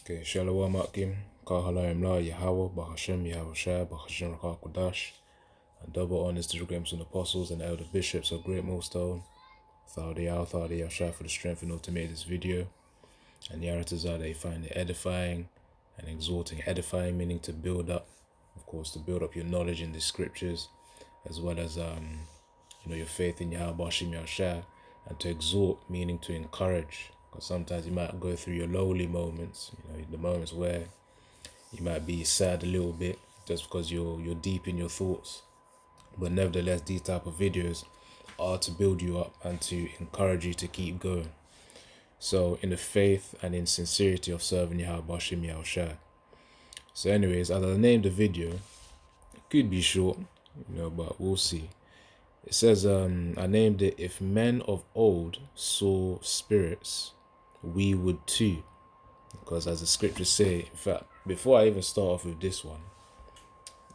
Okay, Shalom Akim, Kahalayim La, Yahweh, Bahashem, Yahushua, Bahashem Rakah Kodash, and double honors to the Grams and Apostles and Elder Bishops of Great Millstone. Thadi Yahshua for the strength and to make this video. And Yaratazah, they find it edifying and exhorting. Edifying meaning to build up, of course, to build up your knowledge in the scriptures, as well as your faith in Yahweh Bashim Yahushua, and to exhort meaning to encourage. Because sometimes you might go through your lowly moments, the moments where you might be sad a little bit just because you're deep in your thoughts. But nevertheless, these type of videos are to build you up and to encourage you to keep going. So in the faith and in sincerity of serving Yahweh Bashim Yahushua. So anyways, as I named the video, it could be short, but we'll see. It says, I named it, If Men of Old Saw Spirits, We Would Too. Because as the scriptures say, in fact, before I even start off with this one,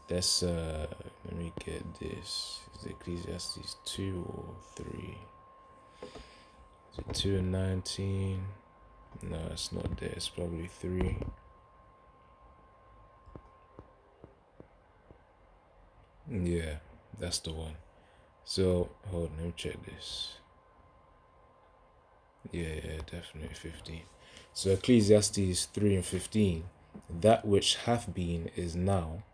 let's, let me get this. Is it Ecclesiastes 2 or 3? Is it 2 and 19? No, it's not there. It's probably 3. Yeah, that's the one. So, hold on, let me check this. Yeah, definitely 15. So Ecclesiastes 3 and 15, that which hath been is now,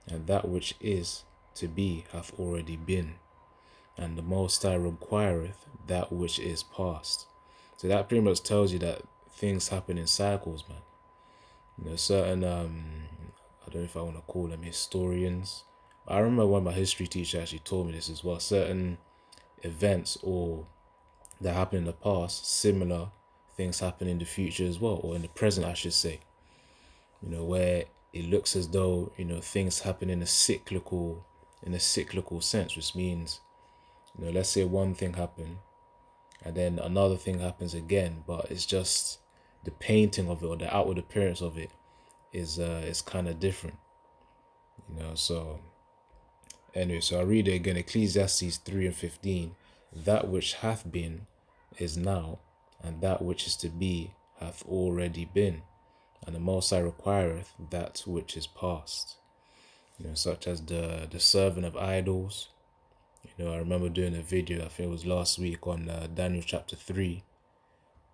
and that which is to be hath already been, and the Most High requireth that which is past. So that pretty much tells you that things happen in cycles, man. Certain, I don't know if I want to call them historians. I remember when my history teacher actually told me this as well. Certain events or that happen in the past, similar things happen in the future as well, or in the present, I should say. Where it looks as though things happen in a cyclical sense, which means let's say one thing happened, and then another thing happens again, but it's just the painting of it or the outward appearance of it is kind of different. So anyway, so I read it again, Ecclesiastes 3 and 15. That which hath been is now, and that which is to be hath already been, and the Most High requireth that which is past. Such as the servant of idols. I remember doing a video, I think it was last week, on Daniel chapter 3,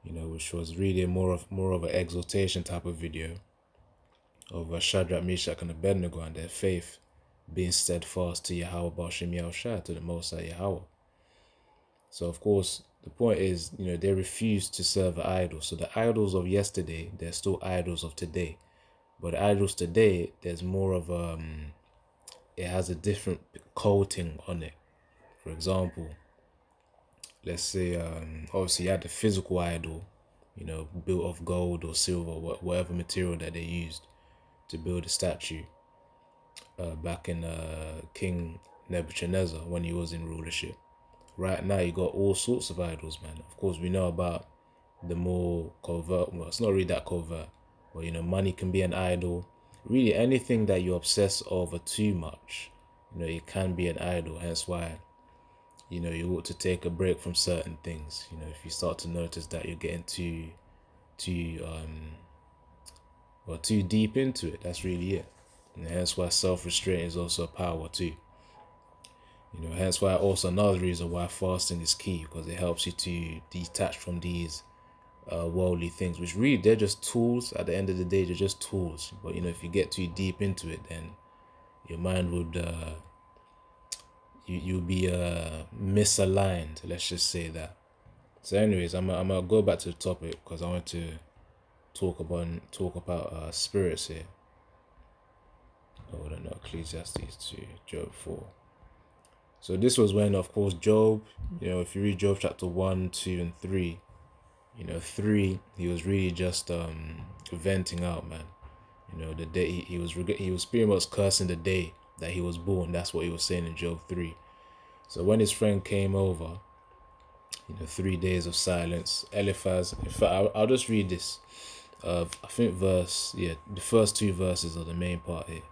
which was really more of an exhortation type of video of Shadrach, Meshach, and Abednego and their faith being steadfast to Yahweh Bashim Yahushua, to the Most High Yahweh. So of course, the point is, they refuse to serve an idol. So the idols of yesterday, they're still idols of today. But the idols today, there's more of it has a different coating on it. For example, let's say, obviously you had the physical idol, built of gold or silver, whatever material that they used to build a statue back in King Nebuchadnezzar when he was in rulership. Right now, you got all sorts of idols, man. Of course, we know about the more covert. Well, it's not really that covert, but money can be an idol. Really, anything that you obsess over too much, it can be an idol. Hence why, you ought to take a break from certain things. If you start to notice that you're getting too deep into it, that's really it. And hence why self-restraint is also a power too. Hence why also another reason why fasting is key, because it helps you to detach from these worldly things, which really, they're just tools. At the end of the day, they're just tools. But if you get too deep into it, then your mind would you'll be misaligned. Let's just say that. So anyways, I'm gonna go back to the topic because I want to talk about spirits here. Oh, I don't know, Ecclesiastes 2, Job 4. So this was when, of course, Job, if you read Job chapter 1, 2, and 3, 3, he was really just venting out, man. The day he was pretty much cursing the day that he was born. That's what he was saying in Job 3. So when his friend came over, 3 days of silence, Eliphaz, in fact, I'll just read this. I think the first 2 verses are the main part here.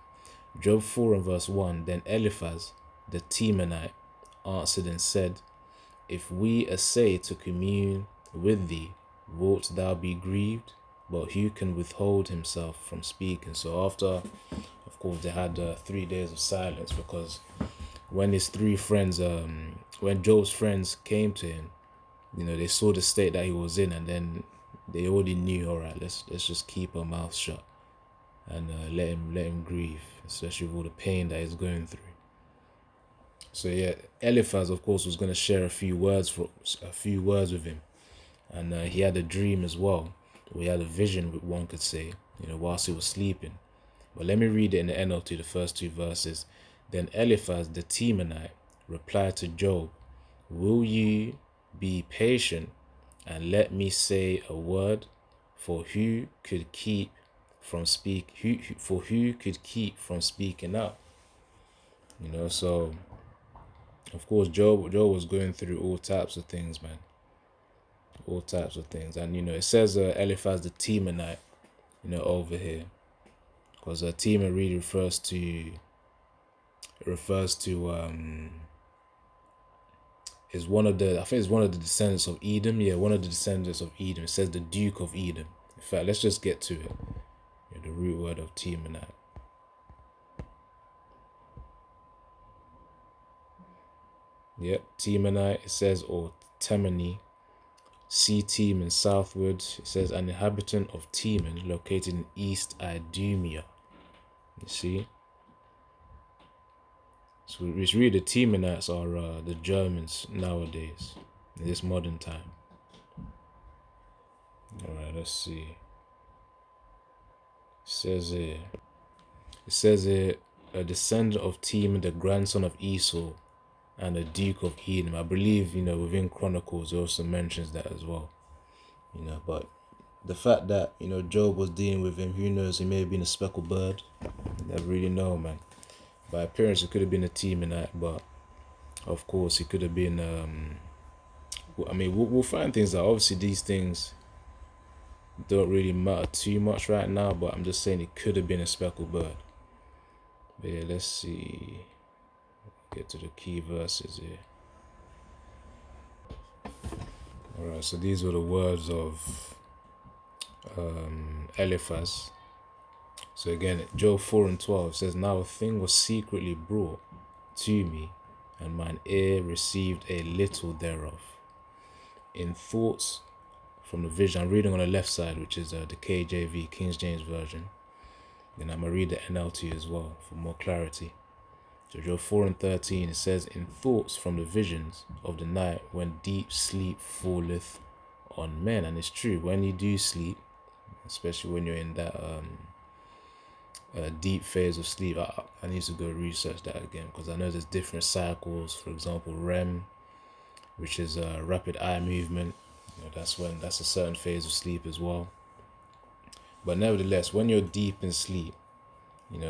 Job 4 and verse 1, then Eliphaz, the Temanite, answered and said, If we essay to commune with thee, wilt thou be grieved? but who can withhold himself from speaking? So after, of course, they had 3 days of silence, because when his three friends, when Job's friends came to him, they saw the state that he was in, and then they already knew, all right, let's just keep our mouth shut and let him grieve, especially with all the pain that he's going through. So yeah, Eliphaz, of course, was going to share a few words with him, and he had a dream as well. Or he had a vision, one could say, whilst he was sleeping. But let me read it in the NLT, the first 2 verses. Then Eliphaz the Temanite replied to Job, "Will you be patient and let me say a word? For who could keep from speaking out?" So of course Job was going through all types of things, man. All types of things. And it says Eliphaz the Temanite, over here. Because Teman really refers to is one of the, I think it's one of the descendants of Edom. Yeah, one of the descendants of Edom. It says the Duke of Edom. In fact, let's just get to it. The root word of Temanite. Yep, Temanite, it says, or Temani, sea Teman southward. It says an inhabitant of Teman located in East Idumea. You see? So it's really the Temanites are the Germans nowadays, in this modern time. Alright, let's see. It says here, a descendant of Teman, the grandson of Esau, and the Duke of Edom. I believe, within Chronicles, it also mentions that as well. But the fact that, Job was dealing with him, who knows, he may have been a speckled bird. You never really know, man. By appearance, it could have been a Temanite, but of course, it could have been, we'll find things that obviously these things don't really matter too much right now, but I'm just saying it could have been a speckled bird. But yeah, let's see. Get to the key verses here. Alright, so these were the words of Eliphaz. So again, Job 4:12 says, "Now a thing was secretly brought to me, and mine ear received a little thereof. In thoughts from the vision," I'm reading on the left side, which is the KJV, King James Version. Then I'm going to read the NLT as well for more clarity. So Job 4:13, it says, "In thoughts from the visions of the night, when deep sleep falleth on men." And it's true, when you do sleep, especially when you're in that deep phase of sleep, I need to go research that again, because I know there's different cycles. For example, REM, which is rapid eye movement. That's a certain phase of sleep as well. But nevertheless, when you're deep in sleep,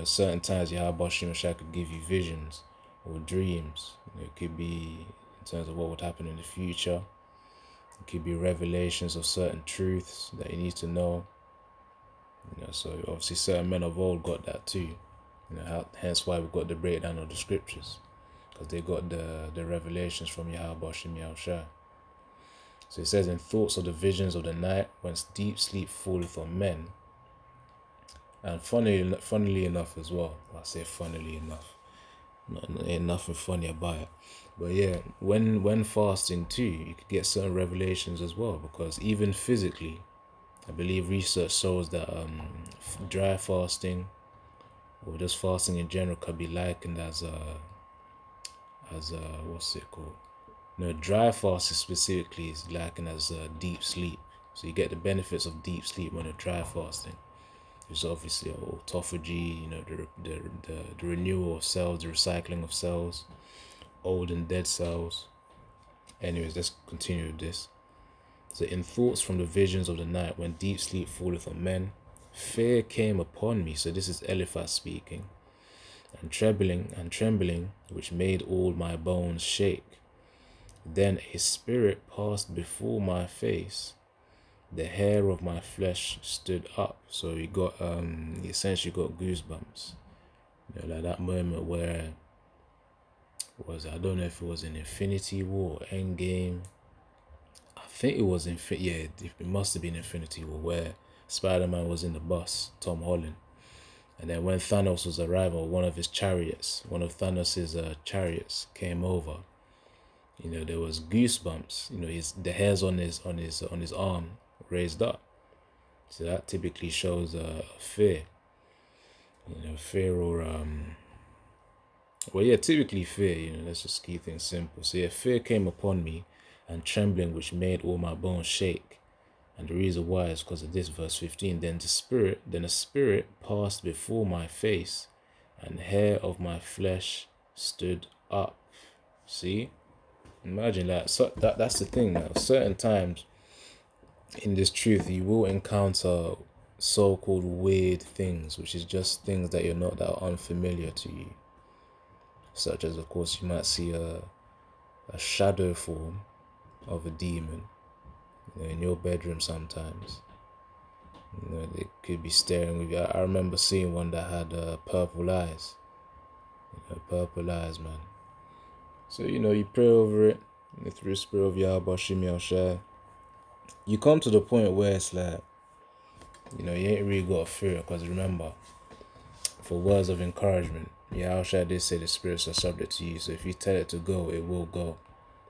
certain times Yahweh Shem Shai could give you visions or dreams. It could be in terms of what would happen in the future. It could be revelations of certain truths that you need to know. So obviously certain men of old got that too. Hence why we've got the breakdown of the scriptures, because they got the revelations from Yahweh Shem Shai. So it says, "In thoughts of the visions of the night, whence deep sleep falleth on men." And funnily enough as well, I say funnily enough, ain't nothing funny about it. But yeah, when fasting too, you could get certain revelations as well, because even physically, I believe research shows that dry fasting, or just fasting in general, could be likened as what's it called? No, dry fasting specifically is likened as deep sleep. So you get the benefits of deep sleep when you're dry fasting. There's obviously autophagy, the renewal of cells, the recycling of cells, old and dead cells. Anyways, let's continue with this. So, "In thoughts from the visions of the night, when deep sleep falleth on men, fear came upon me." So this is Eliphaz speaking. and trembling, which made all my bones shake. Then a spirit passed before my face. The hair of my flesh stood up. So he essentially got goosebumps. Like that moment where I don't know if it was in Infinity War or Endgame. I think it was it must have been Infinity War, where Spider-Man was in the bus, Tom Holland. And then when Thanos was arriving, one of Thanos's chariots came over. There was goosebumps. The hairs on his arm raised up. So that typically shows fear. Fear or typically fear. Let's just keep things simple. So fear came upon me, and trembling which made all my bones shake. And the reason why is because of this, verse 15. Then a spirit passed before my face, and hair of my flesh stood up. See? Imagine that. So that's the thing now. Certain times in this truth, you will encounter so-called weird things, which is just things that that are unfamiliar to you. Such as, of course, you might see a shadow form of a demon in your bedroom sometimes. They could be staring with you. I remember seeing one that had purple eyes. Purple eyes, man. So, you pray over it through the spirit of Yahweh Shimi Al-Shai. You come to the point where it's like, you ain't really got to fear it, because remember, for words of encouragement, Yahweh Shai did say the spirits are subject to you. So if you tell it to go, it will go.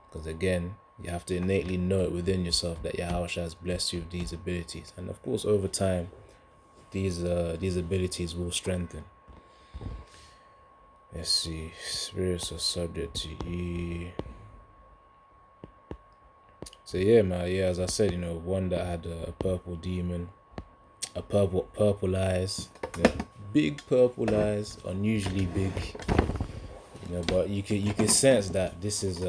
Because again, you have to innately know it within yourself that Yahweh Shai has blessed you with these abilities. And of course, over time, these abilities will strengthen. Let's see. Spirits are subject to you. So yeah, man. Yeah, as I said, one that had a purple demon, a purple eyes, big purple eyes, unusually big. But you can sense that this is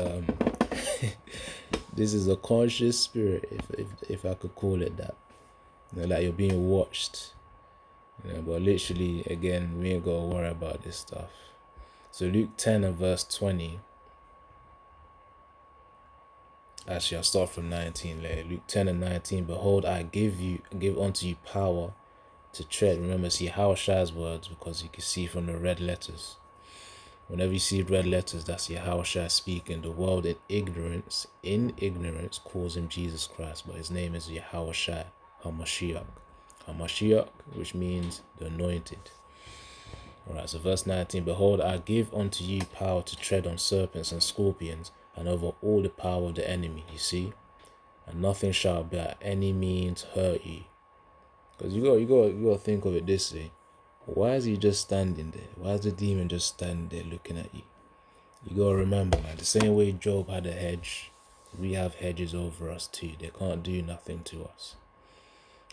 this is a conscious spirit, if I could call it that. Like you're being watched. But literally, again, we ain't gotta worry about this stuff. So Luke 10 and verse 20. Actually, I'll start from 19 later. Luke 10 and 19. Behold, I give unto you power to tread. Remember, see Yahushai's words, because you can see from the red letters. Whenever you see red letters, that's Yahushai speaking. The world in ignorance calls him Jesus Christ, but his name is Yahushai HaMashiach. HaMashiach, which means the anointed. Alright, so verse 19. Behold, I give unto you power to tread on serpents and scorpions, and over all the power of the enemy, you see? And nothing shall by any means hurt you. Because you got to think of it this way. Why is he just standing there? Why is the demon just standing there looking at you? You got to remember, man, the same way Job had a hedge, we have hedges over us too. They can't do nothing to us.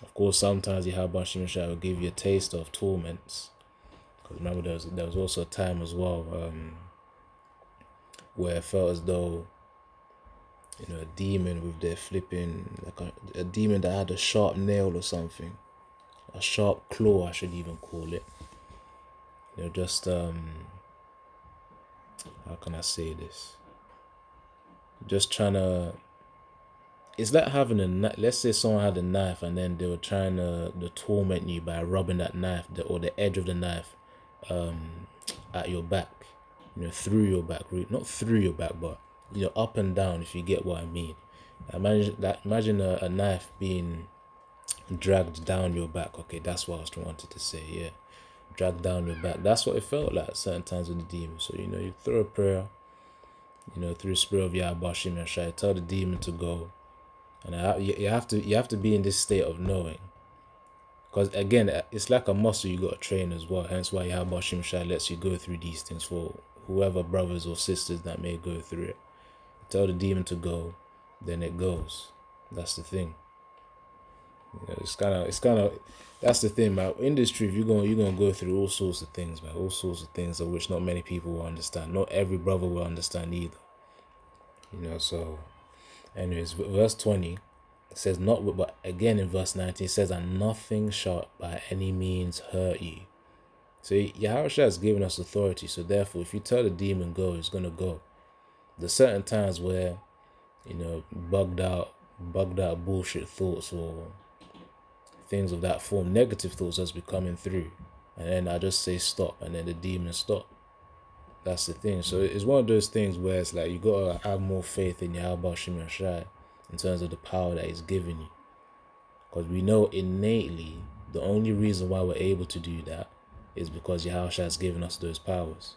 Of course, sometimes Yahweh Shai will give you a taste of torments. Because remember, there was also a time as well where it felt as though, a demon with their flipping, like a demon that had a sharp nail or something. A sharp claw, I should even call it. Just, how can I say this? Just trying to, it's like having let's say someone had a knife and then they were trying to torment you by rubbing that knife, or the edge of the knife, at your back, through your back, not through your back, but, up and down, if you get what I mean. Imagine a knife being dragged down your back. Okay, that's what I was wanted to say. Yeah, dragged down your back. That's what it felt like at certain times with the demon. So you throw a prayer, through the spirit of Yahweh Shai and Shai, tell the demon to go, and you have to be in this state of knowing, because again, it's like a muscle you got to train as well. Hence why Yahweh Shai and Shai lets you go through these things for whoever brothers or sisters that may go through it. Tell the demon to go, then it goes. That's the thing. It's kind of that's the thing, man. In this truth, you're gonna go through all sorts of things, man. All sorts of things of which not many people will understand. Not every brother will understand either. So anyways, verse 20 says not, but again in verse 19 it says, and nothing shall by any means hurt you. So Yahweh has given us authority. So therefore, if you tell the demon go, it's gonna go. There's certain times where, bugged out bullshit thoughts or things of that form, negative thoughts just be coming through, and then I just say stop, and then the demons stop. That's the thing. So it's one of those things where it's like you gotta have more faith in Yahweh Shai in terms of the power that he's given you. Because we know innately the only reason why we're able to do that is because Yahushua has given us those powers.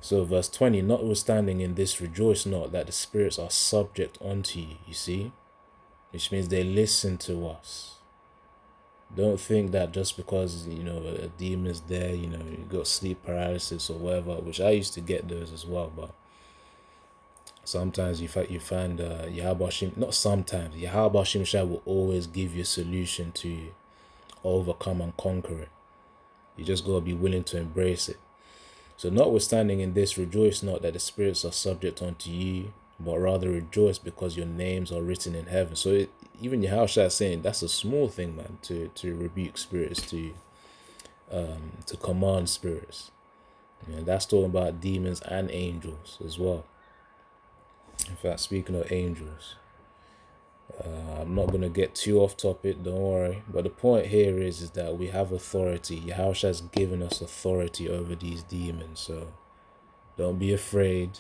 So verse 20, notwithstanding in this, rejoice not that the spirits are subject unto you, you see? Which means they listen to us. Don't think that just because, a demon's there, you got sleep paralysis or whatever, which I used to get those as well, but sometimes you find Yahweh Shem, not sometimes, Yahweh Shem Shai will always give you a solution to overcome and conquer it. You just got to be willing to embrace it. So notwithstanding in this, rejoice not that the spirits are subject unto you, but rather rejoice because your names are written in heaven. So even Yahushua is saying that's a small thing, man, to rebuke spirits, to command spirits. That's talking about demons and angels as well. In fact, speaking of angels, I'm not going to get too off topic, don't worry. But the point here is that we have authority. Yahushua has given us authority over these demons. So don't be afraid.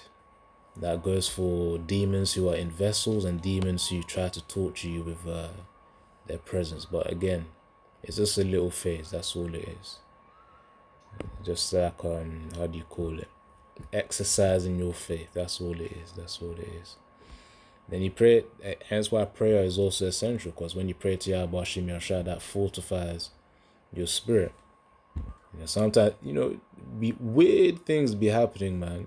That goes for demons who are in vessels and demons who try to torture you with their presence. But again, it's just a little phase. That's all it is. Just like, how do you call it? Exercising your faith. That's all it is. That's all it is. Then you pray, hence why prayer is also essential, because when you pray to Yahweh Shem Yahshua, that fortifies your spirit. Sometimes, weird things be happening, man.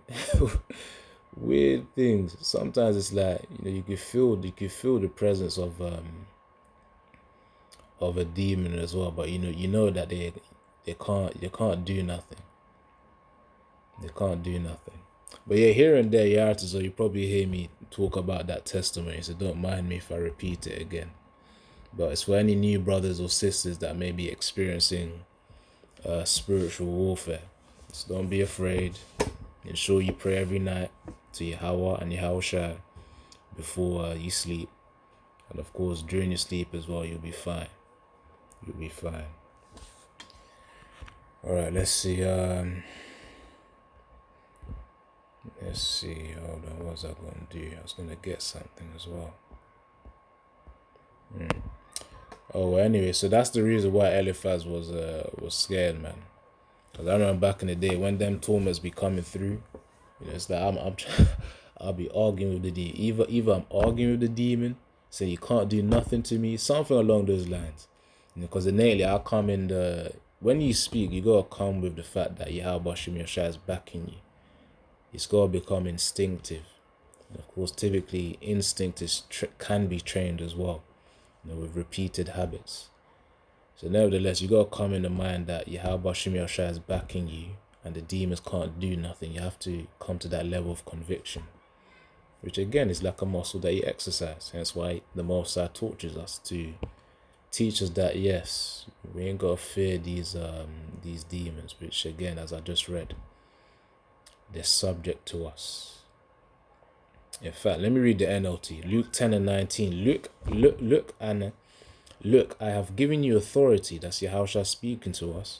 Weird things. Sometimes it's like, you can feel the presence of a demon as well, but you know that they can't do nothing. They can't do nothing. But yeah, here and there, so you probably hear me talk about that testimony, so don't mind me if I repeat it again. But it's for any new brothers or sisters that may be experiencing spiritual warfare. So don't be afraid. Ensure you pray every night to Yahweh and Yahushua before you sleep. And of course, during your sleep as well, you'll be fine. You'll be fine. Alright, let's see. Let's see, hold on, what was I going to do? I was going to get something as well. Oh, well, anyway, so that's the reason why Eliphaz was scared, man. Because I remember back in the day, when them torments be coming through, it's like I'll be arguing with the demon. Either I'm arguing with the demon, saying you can't do nothing to me, something along those lines. Because innately, I'll come in when you speak, you got to come with the fact that Yahweh Shem Yahshua is backing you. It's got to become instinctive. And of course, typically, instinct can be trained as well, with repeated habits. So nevertheless, you got to come in the mind that Yahweh Shem Yahshua is backing you and the demons can't do nothing. You have to come to that level of conviction, which again is like a muscle that you exercise. Hence why the Most High tortures us to teach us that, yes, we ain't got to fear these demons, which again, as I just read, they're subject to us. In fact, let me read the NLT. Luke 10 and 19. Look, I have given you authority. That's Yahushua speaking to us.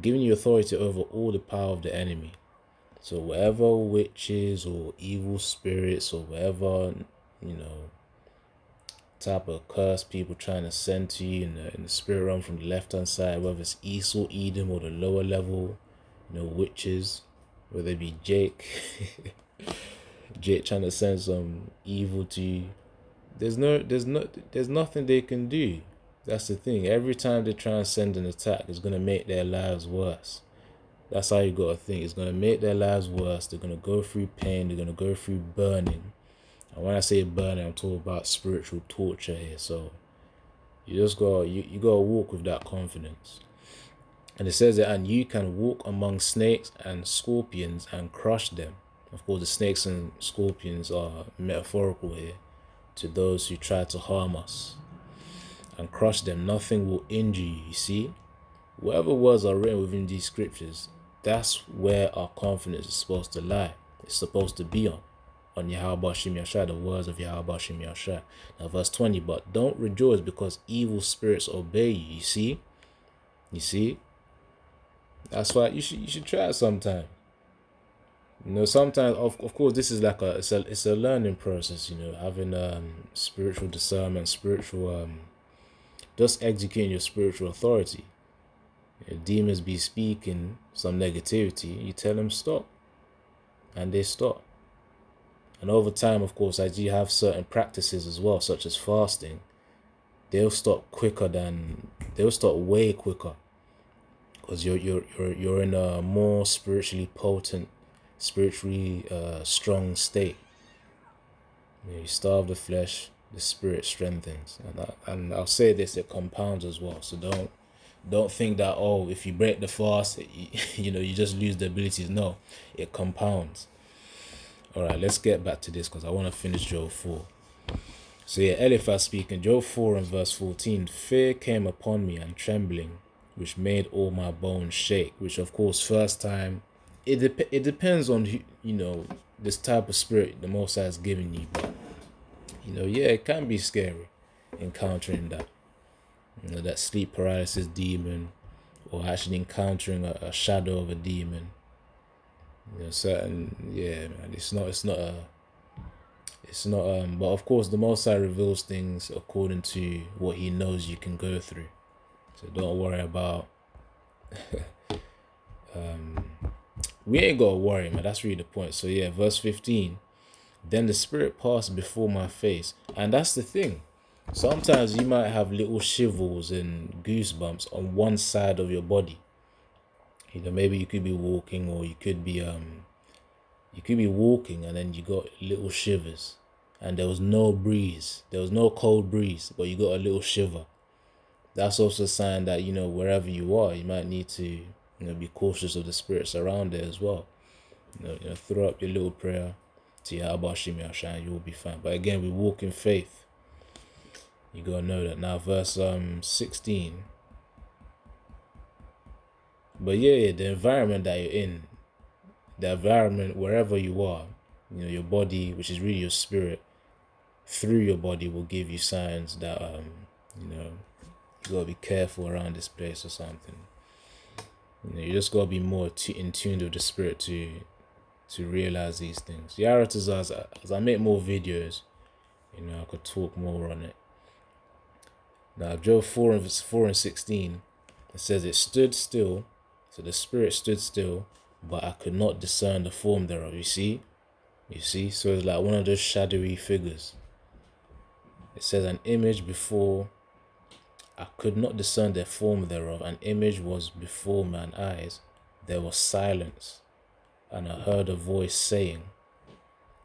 Giving you authority over all the power of the enemy. So whatever witches or evil spirits or whatever, type of curse people trying to send to you in the spirit realm from the left-hand side, whether it's Esau, Edom, or the lower level, witches, whether it be Jake, Jake trying to send some evil to you. There's nothing they can do. That's the thing. Every time they try and send an attack, it's going to make their lives worse. That's how you got to think. It's going to make their lives worse. They're going to go through pain. They're going to go through burning. And when I say burning, I'm talking about spiritual torture here. So you just got you got to walk with that confidence. And it says that, and you can walk among snakes and scorpions and crush them. Of course, the snakes and scorpions are metaphorical here to those who try to harm us. And crush them. Nothing will injure you, you see. Whatever words are written within these scriptures, that's where our confidence is supposed to lie. It's supposed to be on Yahweh Shem Yahshua, the words of Yahweh Shem Yahshua. Now verse 20, but don't rejoice because evil spirits obey you. You see? That's why you should try it sometime. Sometimes, of course, this is like it's a learning process, having spiritual discernment, spiritual just executing your spiritual authority. If demons be speaking some negativity, you tell them stop, and they stop. And over time, of course, as you have certain practices as well, such as fasting, they'll stop way quicker, because you're in a more spiritually potent, spiritually strong state. You starve the flesh, the spirit strengthens, and I'll say this: it compounds as well. So don't think that, oh, if you break the fast, you just lose the abilities. No, it compounds. All right, let's get back to this, because I want to finish Job 4. So yeah, Eliphaz speaking, Job 4 and verse 14. Fear came upon me and trembling, which made all my bones shake. Which, of course, first time, it depends on this type of spirit the Most High has given you. But yeah, it can be scary encountering that. That sleep paralysis demon, or actually encountering a shadow of a demon. Man, but of course the Most High reveals things according to what he knows you can go through. So don't worry about we ain't gotta worry, man. That's really the point. So yeah, verse 15. Then the spirit passed before my face. And that's the thing. Sometimes you might have little shivers and goosebumps on one side of your body. Maybe you could be walking, or you could be walking and then you got little shivers, and there was no breeze. There was no cold breeze, but you got a little shiver. That's also a sign that, wherever you are, you might need to, be cautious of the spirits around there as well. Throw up your little prayer to Yahweh Shimi Hashan, you'll be fine. But again, we walk in faith. You gotta know that. Now, verse 16. But yeah, the environment that you're in, the environment wherever you are, your body, which is really your spirit, through your body will give you signs that you gotta be careful around this place or something. You just gotta be more in tune with the spirit to realize these things. As I make more videos, I could talk more on it. Now, Job 4 and 16, it says it stood still. So the spirit stood still, but I could not discern the form thereof. You see? So it's like one of those shadowy figures. It says an image before, I could not discern the form thereof. An image was before mine eyes. There was silence, and I heard a voice saying,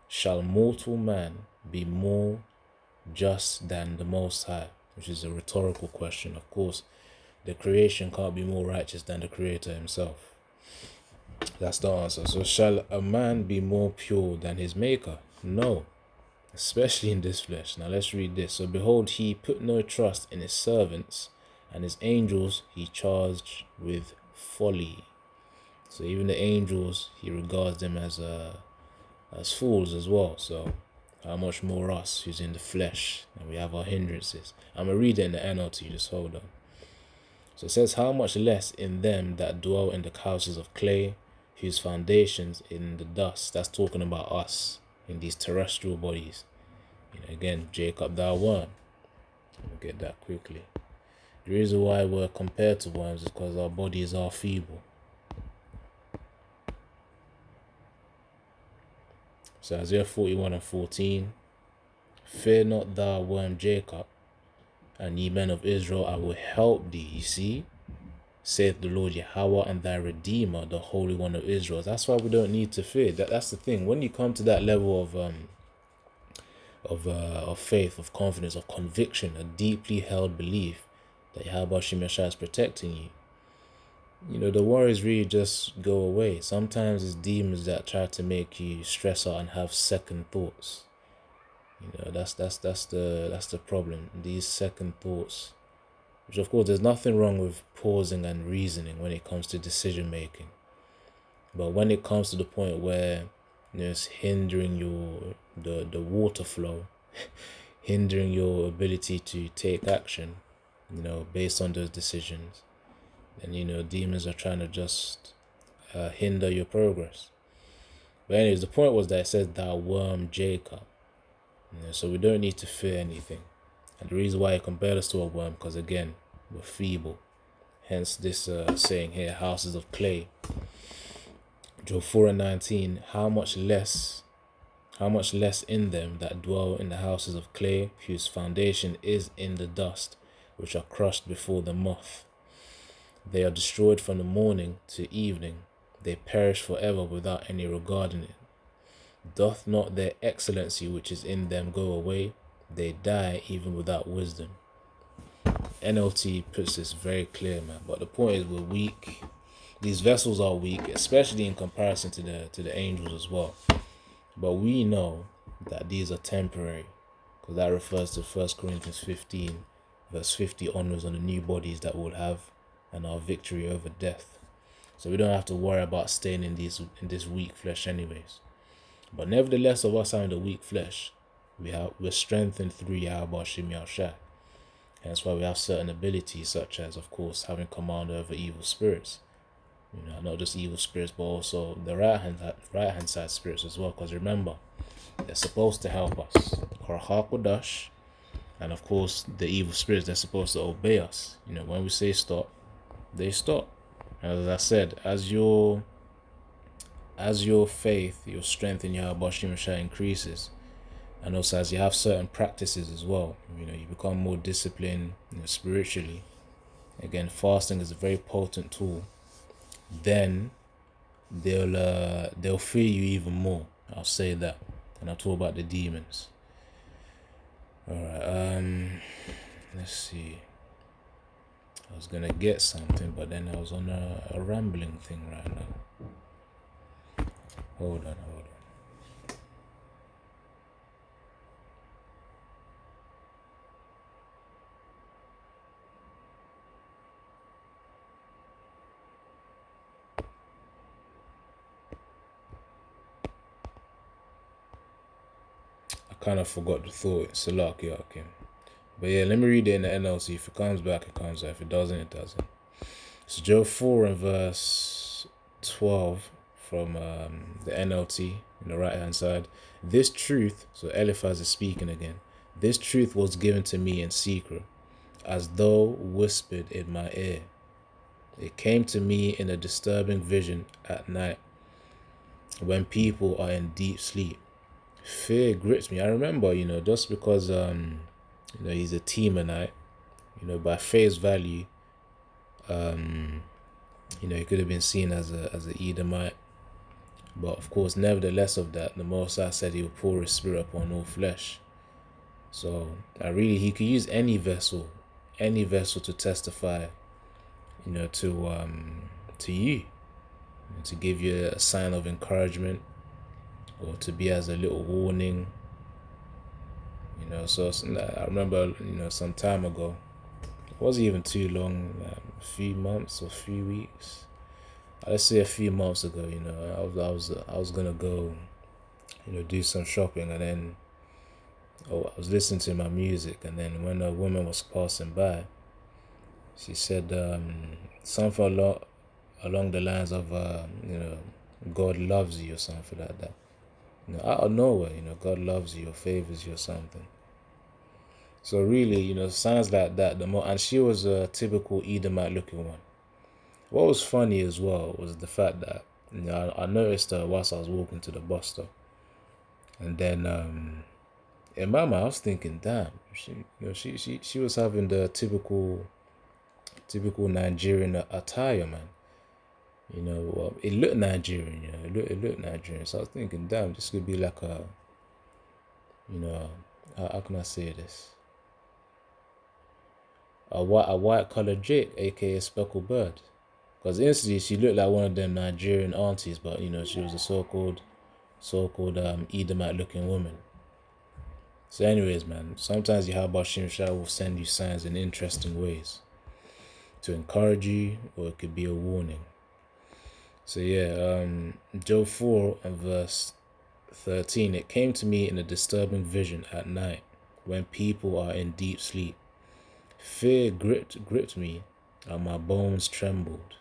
shall mortal man be more just than the Most High? Which is a rhetorical question. Of course, the creation can't be more righteous than the Creator himself. That's the answer. So shall a man be more pure than his maker? No, especially in this flesh. Now let's read this. So behold, he put no trust in his servants, and his angels he charged with folly. So even the angels, he regards them as fools as well. So how much more us who's in the flesh and we have our hindrances? I'm going to read it in the NLT, just hold on. So it says, how much less in them that dwell in the houses of clay, whose foundations in the dust. That's talking about us in these terrestrial bodies. Again, Jacob, thou worm. We'll get that quickly. The reason why we're compared to worms is because our bodies are feeble. So Isaiah 41 and 14. Fear not thou, worm Jacob, and ye men of Israel, I will help thee. You see, saith the Lord Yahweh, and thy Redeemer, the Holy One of Israel. That's why we don't need to fear. That's the thing. When you come to that level of faith, of confidence, of conviction, a deeply held belief that Yahweh Shemeshah is protecting you, the worries really just go away. Sometimes it's demons that try to make you stress out and have second thoughts. That's the problem. These second thoughts, which of course there's nothing wrong with pausing and reasoning when it comes to decision making, but when it comes to the point where it's hindering the water flow, hindering your ability to take action, based on those decisions, then demons are trying to just hinder your progress. But anyways, the point was that it says thou worm Jacob. So we don't need to fear anything. And the reason why he compared us to a worm, because again, we're feeble. Hence this saying here, houses of clay. Job 4:19, how much less in them that dwell in the houses of clay, whose foundation is in the dust, which are crushed before the moth. They are destroyed from the morning to evening. They perish forever without any regard in it. Doth not their excellency which is in them go away? They die even without wisdom. NLT puts this very clear, man. But the point is, we're weak. These vessels are weak, especially in comparison to the angels as well. But we know that these are temporary, because that refers to 1 Corinthians 15, verse 50 onwards, on the new bodies that we'll have and our victory over death. So we don't have to worry about staying in this weak flesh anyways. But nevertheless, of us having the weak flesh, we're strengthened through Yahweh Shem Yahushua. Hence why we have certain abilities, such as, of course, having command over evil spirits. Not just evil spirits, but also the right hand side spirits as well. Because remember, they're supposed to help us. Kodash, and of course, the evil spirits, they're supposed to obey us. When we say stop, they stop. As I said, as your faith, your strength in Yahweh Shem Yahushua increases, and also as you have certain practices as well, you become more disciplined spiritually. Again, fasting is a very potent tool. Then they'll fear you even more. I'll say that, and I'll talk about the demons. All right. Let's see. I was gonna get something, but then I was on a rambling thing right now. Hold on. I kind of forgot the thought. Salaki Akim. But yeah, let me read it in the NLT. If it comes back, it comes back. If it doesn't, it doesn't. So Job 4 and verse 12 from the NLT on the right hand side. This truth, so Eliphaz is speaking again. This truth was given to me in secret, as though whispered in my ear. It came to me in a disturbing vision at night, when people are in deep sleep. Fear grips me. I remember, just because he's a Temanite, by face value, he could have been seen as a Edomite. But of course, nevertheless of that, the Most High said he will pour his spirit upon all flesh. So he could use any vessel to testify, to you, to give you a sign of encouragement, or to be as a little warning. So I remember, some time ago, it wasn't even too long, a few months or a few weeks. Let's say a few months ago, I was gonna go, do some shopping, and then I was listening to my music, and then when a woman was passing by, she said something along the lines of, God loves you or something like that. Out of nowhere, God loves you or favors you or something. So really, signs like that, and she was a typical Edomite looking one. What was funny as well was the fact that, I noticed her whilst I was walking to the bus stop. And then in my mind, I was thinking, damn, she was having the typical Nigerian attire, man. It looked Nigerian, it looked Nigerian. So I was thinking, damn, this could be like a, how can I say this? A white colored Jake, aka Speckled Bird. Because instantly she looked like one of them Nigerian aunties, but she was a so-called Edomite looking woman. So anyways, man, sometimes Yahweh Shem Yahushua will send you signs in interesting ways to encourage you, or it could be a warning. So yeah, Job 4 and verse 13, it came to me in a disturbing vision at night, when people are in deep sleep. Fear gripped me, and my bones trembled.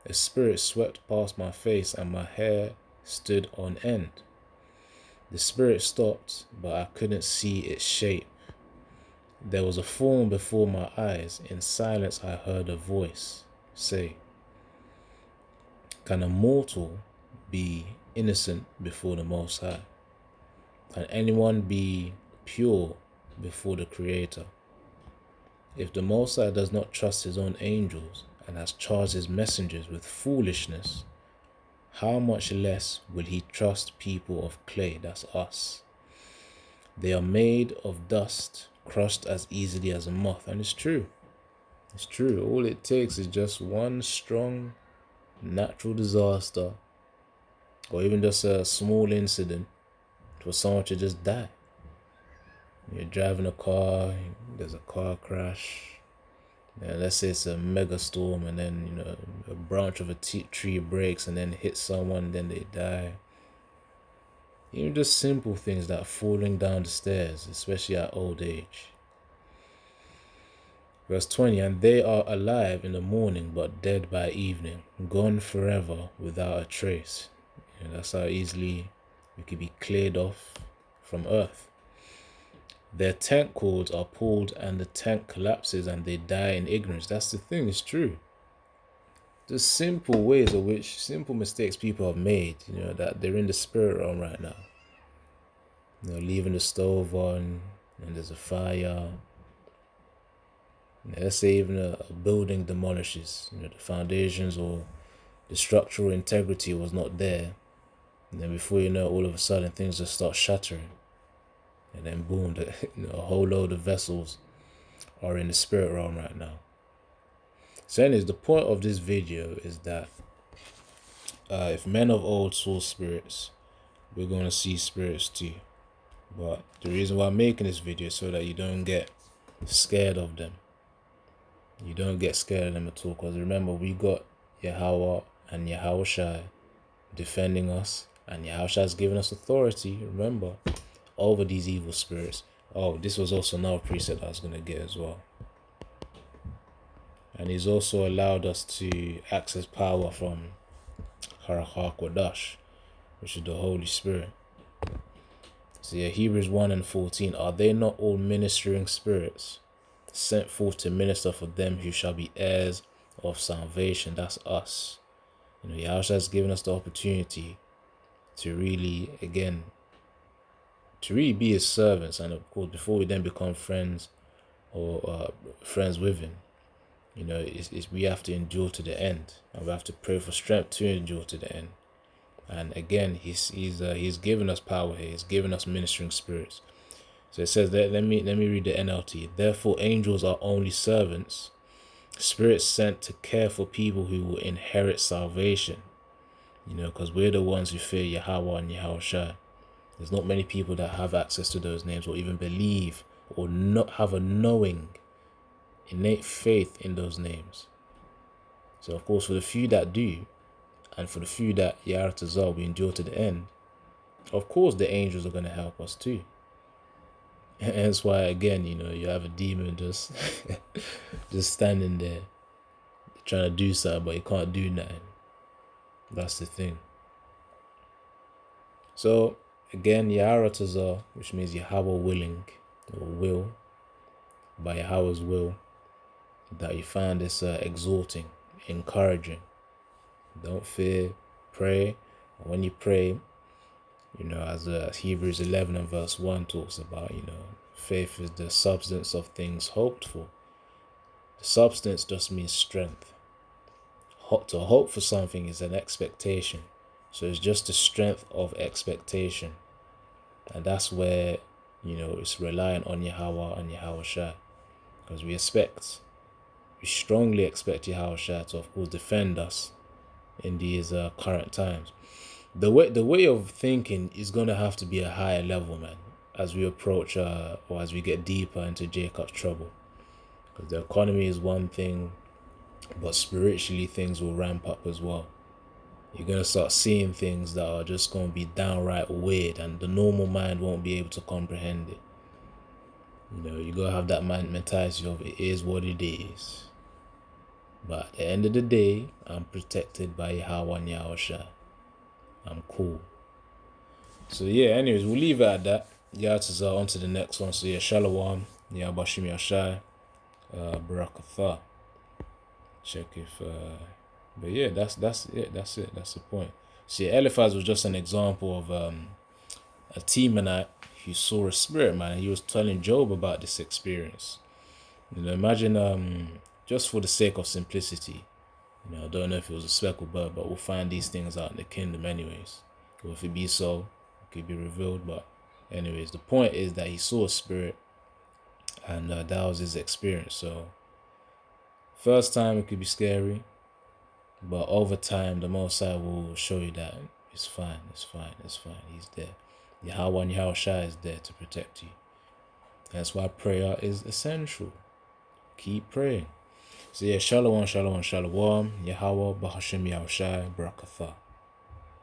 A spirit swept past my face, and my hair stood on end. The spirit stopped, but I couldn't see its shape. There was a form before my eyes. In silence I heard a voice say, can a mortal be innocent before the Most High? Can anyone be pure before the Creator? If the Most High does not trust his own angels and has charged his messengers with foolishness, how much less will he trust people of clay? That's us. They are made of dust, crushed as easily as a moth. And it's true. It's true. All it takes is just one strong natural disaster or even just a small incident for someone to just die. You're driving a car, there's a car crash. And let's say it's a mega storm, and then a branch of a tree breaks and then hits someone, and then they die. Even just simple things like falling down the stairs, especially at old age. Verse 20, and they are alive in the morning, but dead by evening, gone forever without a trace. That's how easily we could be cleared off from earth. Their tank cords are pulled and the tank collapses and they die in ignorance. That's the thing, it's true. The simple ways of which, simple mistakes people have made, that they're in the spirit realm right now. Leaving the stove on and there's a fire. Let's say even a building demolishes, the foundations or the structural integrity was not there. And then before you know, all of a sudden things just start shattering. And then boom, a whole load of vessels are in the spirit realm right now. So anyways, the point of this video is that if men of old saw spirits, we're going to see spirits too. But the reason why I'm making this video is so that you don't get scared of them. You don't get scared of them at all. Because remember, we got Yahweh and Yahushua defending us. And Yahushua has given us authority, remember, over these evil spirits. Oh, this was also another precept I was going to get as well. And he's also allowed us to access power from Harach HaKodesh, which is the Holy Spirit. So yeah, Hebrews 1 and 14. Are they not all ministering spirits sent forth to minister for them who shall be heirs of salvation? That's us. Yahushua has given us the opportunity to really, again, to really be his servants. And of course, before we then become friends or friends with him, we have to endure to the end. And we have to pray for strength to endure to the end. And again, he's given us power here. He's given us ministering spirits. So it says that, let me read the NLT. Therefore, angels are only servants, spirits sent to care for people who will inherit salvation. Because we're the ones who fear Yahweh and Yahushua. There's not many people that have access to those names or even believe or not have a knowing, innate faith in those names. So of course, for the few that do, and for the few that Yaratazar we endure to the end, of course the angels are going to help us too. And that's why, again, you have a demon just just standing there trying to do something, but he can't do nothing. That's the thing. So again, Yaratazar, which means Yahweh willing, or will, by Yahweh's will, that you find this exhorting, encouraging. Don't fear, pray. And when you pray, as Hebrews 11 and verse 1 talks about, faith is the substance of things hoped for. The substance just means strength. To hope for something is an expectation. So it's just the strength of expectation. And that's where, it's reliant on Yahweh and Yahushua. Because we strongly expect Yahushua to, of course, defend us in these current times. The way of thinking is going to have to be a higher level, man, as we approach or as we get deeper into Jacob's trouble. Because the economy is one thing, but spiritually things will ramp up as well. You're going to start seeing things that are just going to be downright weird, and the normal mind won't be able to comprehend it. You got to have that mentality of it is what it is. But at the end of the day, I'm protected by Yahweh and Yahushua. I'm cool. So yeah, anyways, we'll leave it at that. Yaratazar, on to the next one. So yeah, Shalom. Bashim Yashai, Barakatha. Check if but yeah, that's it. That's the point. See, Eliphaz was just an example of a Temanite who saw a spirit, man, and he was telling Job about this experience. Imagine just for the sake of simplicity, I don't know if it was a speckled bird, but we'll find these things out in the kingdom anyways. Or if it be so, it could be revealed. But anyways, the point is that he saw a spirit, and that was his experience. So first time it could be scary, but over time the Most High will show you that it's fine, it's fine, it's fine. He's there. Yahweh and Yahweh Shai is there to protect you. That's why prayer is essential. Keep praying. So yeah, Shalom, Shalom, Shalom. Yahweh, Bahashim, Yahushai, Barakatha.